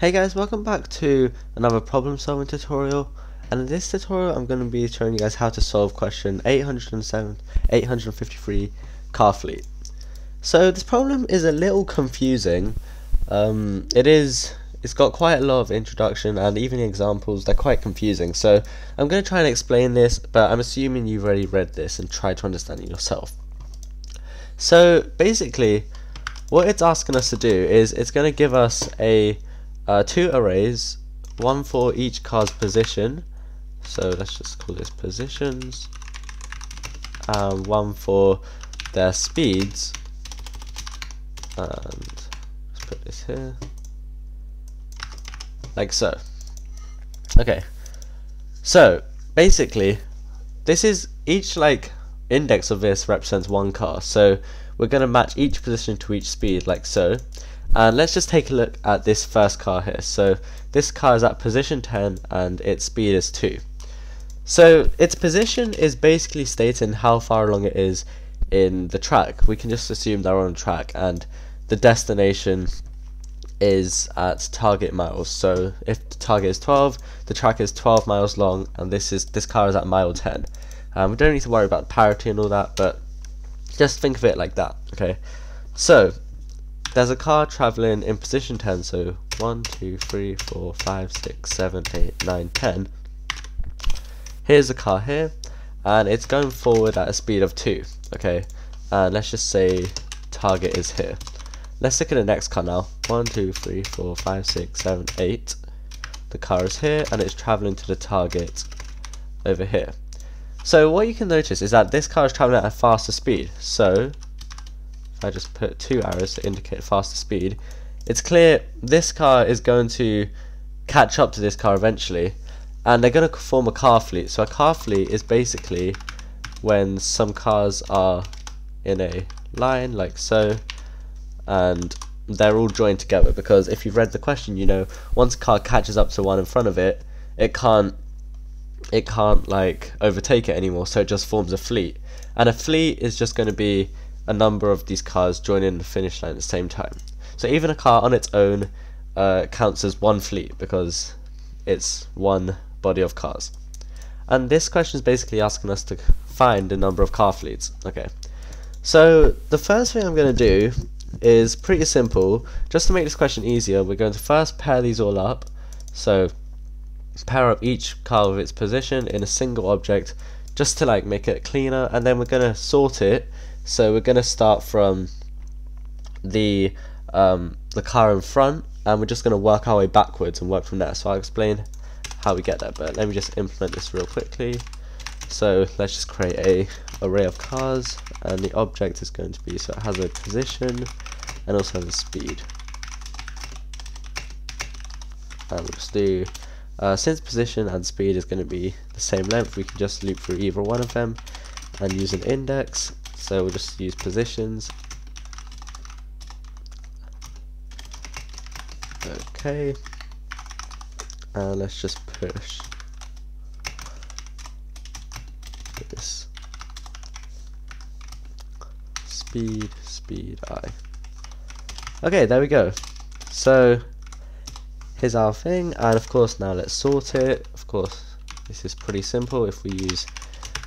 Hey guys, welcome back to another problem solving tutorial, and in this tutorial I'm going to be showing you guys how to solve question 853 car fleet. So this problem is a little confusing. It's got quite a lot of introduction and even examples. They're quite confusing, so I'm going to try and explain this, but I'm assuming you've already read this and tried to understand it yourself. So basically what it's asking us to do is it's going to give us two arrays, one for each car's position, so let's just call this positions, and one for their speeds, and let's put this here like so. Okay, so basically this is each index of this represents one car, so we're going to match each position to each speed like so. And let's just take a look at this first car here. So this car is at position 10 and its speed is 2. So its position is basically stating how far along it is in the track. We can just assume they're on track, and the destination is at target miles. So if the target is 12, the track is 12 miles long, and this car is at mile 10. We don't need to worry about parity and all that, but just think of it like that. Okay, so there's a car travelling in position 10, so 1, 2, 3, 4, 5, 6, 7, 8, 9, 10. Here's a car here, and it's going forward at a speed of 2. Okay, and let's just say target is here. Let's look at the next car now. 1, 2, 3, 4, 5, 6, 7, 8. The car is here, and it's travelling to the target over here. So what you can notice is that this car is travelling at a faster speed. So I just put two arrows to indicate faster speed. It's clear this car is going to catch up to this car eventually, and they're going to form a car fleet. So a car fleet is basically when some cars are in a line like so, and they're all joined together, because if you've read the question, you know once a car catches up to one in front of it, it can't overtake it anymore, so it just forms a fleet. And a fleet is just going to be a number of these cars joining the finish line at the same time. So even a car on its own counts as one fleet, because it's one body of cars. And this question is basically asking us to find the number of car fleets. Okay, so the first thing I'm going to do is pretty simple. Just to make this question easier, we're going to first pair these all up. So pair up each car with its position in a single object, just to make it cleaner, and then we're going to sort it. So we're going to start from the car in front, and we're just going to work our way backwards and work from there. So I'll explain how we get there, but let me just implement this real quickly. So let's just create a array of cars, and the object is going to be, so it has a position and also has a speed. And we'll just do, since position and speed is going to be the same length, we can just loop through either one of them and use an index. So we'll just use positions. Okay, and let's just push this speed I. Okay, there we go. So here's our thing, and of course now let's sort it. Of course this is pretty simple. If we use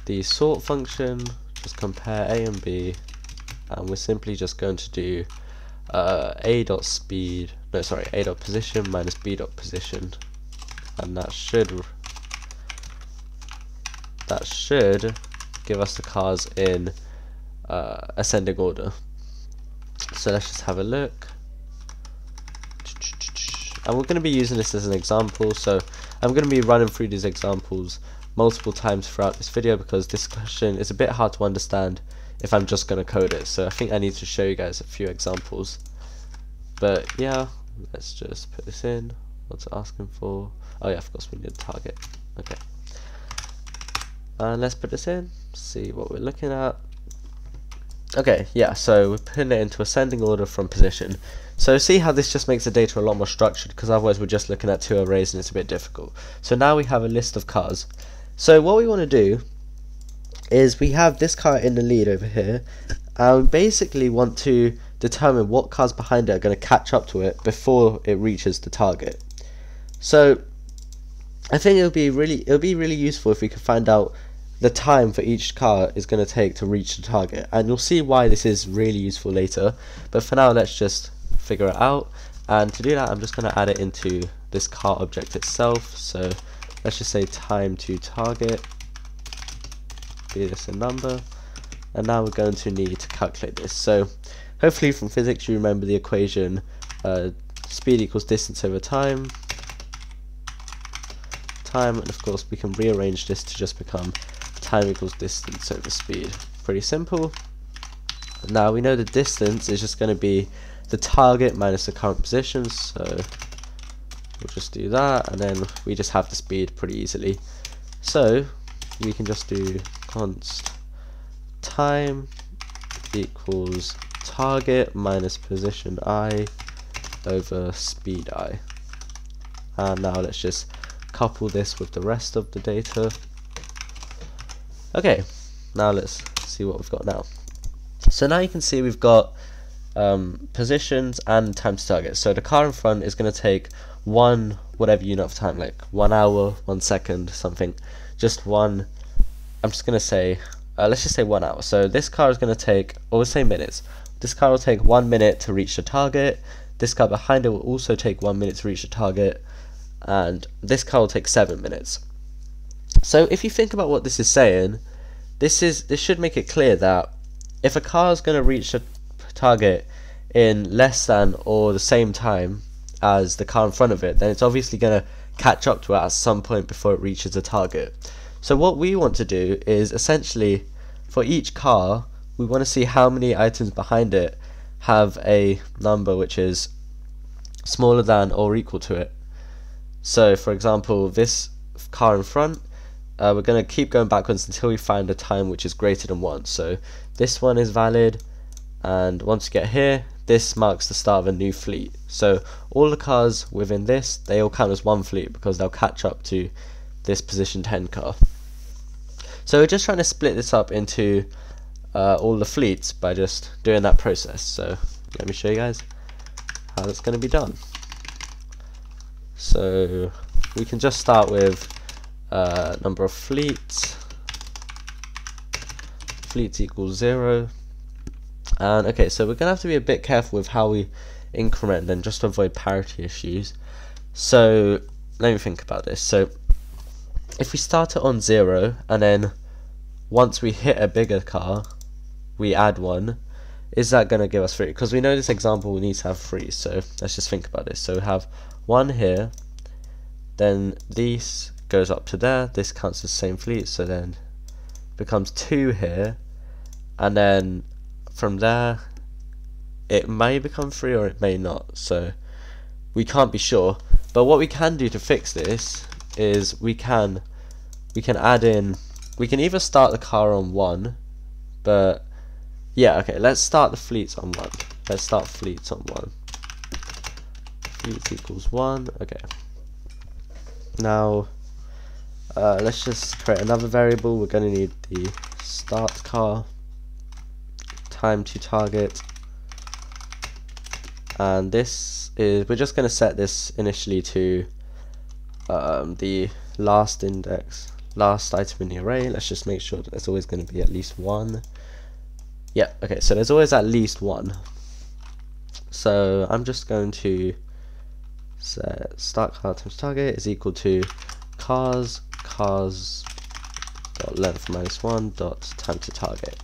the sort function, just compare A and B, and we're simply just going to do A dot position minus B dot position, and that should give us the cars in ascending order. So let's just have a look, and we're going to be using this as an example. So I'm going to be running through these examples multiple times throughout this video, because this question is a bit hard to understand if I'm just going to code it. So I think I need to show you guys a few examples. But yeah, let's just put this in. What's it asking for? Oh yeah, of course we need a target. Okay, and let's put this in, see what we're looking at. Okay, yeah, so we're putting it into ascending order from position. So see how this just makes the data a lot more structured, because otherwise we're just looking at two arrays and it's a bit difficult. So now we have a list of cars. So what we want to do is we have this car in the lead over here, and we basically want to determine what cars behind it are going to catch up to it before it reaches the target. So I think it'll be really useful if we could find out the time for each car is going to take to reach the target, and you'll see why this is really useful later. But for now, let's just figure it out, and to do that I'm just going to add it into this car object itself. So let's just say time to target, be this a number, and now we're going to need to calculate this. So hopefully from physics you remember the equation speed equals distance over time, and of course we can rearrange this to just become time equals distance over speed. Pretty simple. Now we know the distance is just going to be the target minus the current position, so we'll just do that, and then we just have the speed pretty easily. So we can just do const time equals target minus position I over speed I. And now let's just couple this with the rest of the data. Okay, now let's see what we've got now. So now you can see we've got positions and time to target. So the car in front is going to take one whatever unit of time, like 1 hour, 1 second, something, just one. I'm just going to say let's just say 1 hour. So this car is going to take, or we'll say minutes, this car will take 1 minute to reach the target. This car behind it will also take 1 minute to reach the target, and this car will take 7 minutes. So if you think about what this is saying, this should make it clear that if a car is going to reach the target in less than or the same time as the car in front of it, then it's obviously going to catch up to it at some point before it reaches the target. So what we want to do is essentially, for each car, we want to see how many items behind it have a number which is smaller than or equal to it. So for example, this car in front, we're going to keep going backwards until we find a time which is greater than 1. So this one is valid, and once you get here, this marks the start of a new fleet. So all the cars within this, they all count as one fleet because they'll catch up to this position 10 car. So we're just trying to split this up into all the fleets by just doing that process. So let me show you guys how that's going to be done. So we can just start with number of fleets equals 0, and okay, so we're gonna have to be a bit careful with how we increment then, just to avoid parity issues. So let me think about this. So if we start it on 0, and then once we hit a bigger car we add 1, is that going to give us 3? Because we know this example we need to have 3, so let's just think about this. So we have 1 here, then this goes up to there, this counts as the same fleet, so then becomes 2 here, and then from there it may become 3 or it may not, so we can't be sure. But what we can do to fix this is we can add in, we can either start the car on 1, but yeah, okay, let's start the fleets on 1. Let's start fleets on 1. Fleets equals 1. Okay, now let's just create another variable. We're going to need the start car, time to target, and this is, we're just going to set this initially to the last index, last item in the array. Let's just make sure that there's always going to be at least 1. Yeah, okay, so there's always at least 1. So I'm just going to set start car times target is equal to cars dot length minus 1 dot time to target,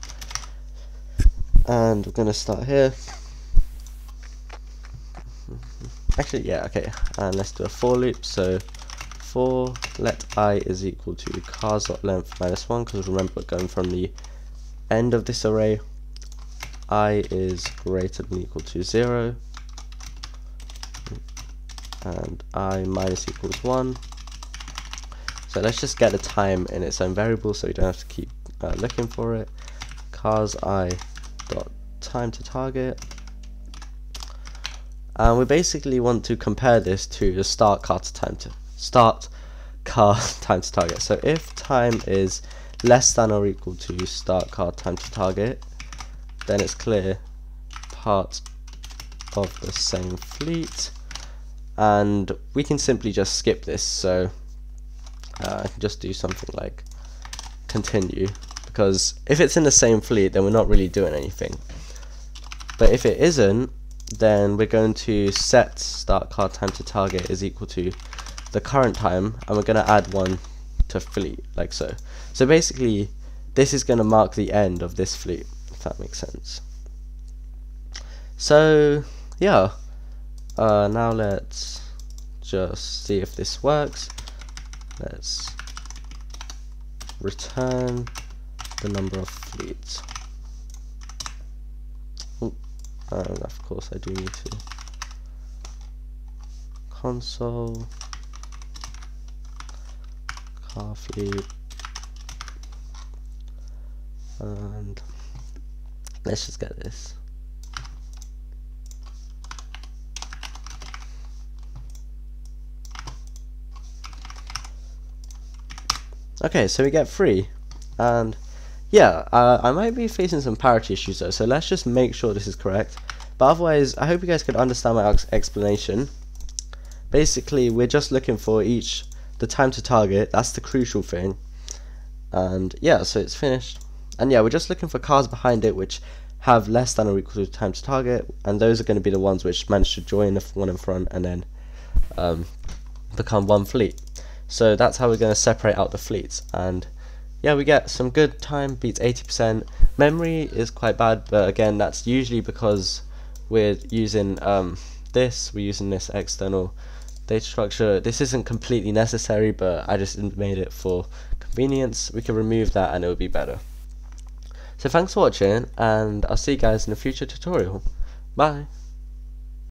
and we're going to start here. Actually, yeah, okay, and let's do a for loop. So for let I is equal to cars dot length minus 1, because remember we're going from the end of this array. I is greater than equal to 0, and I minus equals 1. So let's just get the time in its own variable so we don't have to keep looking for it. Cars I dot time to target, and we basically want to compare this to the start car time to target. So if time is less than or equal to start car time to target, then it's clear part of the same fleet, and we can simply just skip this. So I can just do something like continue, because if it's in the same fleet then we're not really doing anything. But if it isn't, then we're going to set start car time to target is equal to the current time, and we're going to add one to fleet, like so. So basically this is going to mark the end of this fleet, if that makes sense. So yeah, now let's just see if this works. Let's return the number of fleets. And of course I do need to console car fleet, and let's just get this. Okay, so we get 3, and yeah, I might be facing some parity issues though, so let's just make sure this is correct. But otherwise, I hope you guys could understand my explanation. Basically, we're just looking for the time to target, that's the crucial thing. And yeah, so it's finished. And yeah, we're just looking for cars behind it which have less than or equal to time to target, and those are going to be the ones which manage to join the one in front and then become one fleet. So that's how we're going to separate out the fleets. And yeah, we get some good time, beats 80%. Memory is quite bad, but again, that's usually because we're using we're using this external data structure. This isn't completely necessary, but I just made it for convenience. We can remove that and it would be better. So thanks for watching, and I'll see you guys in a future tutorial. Bye.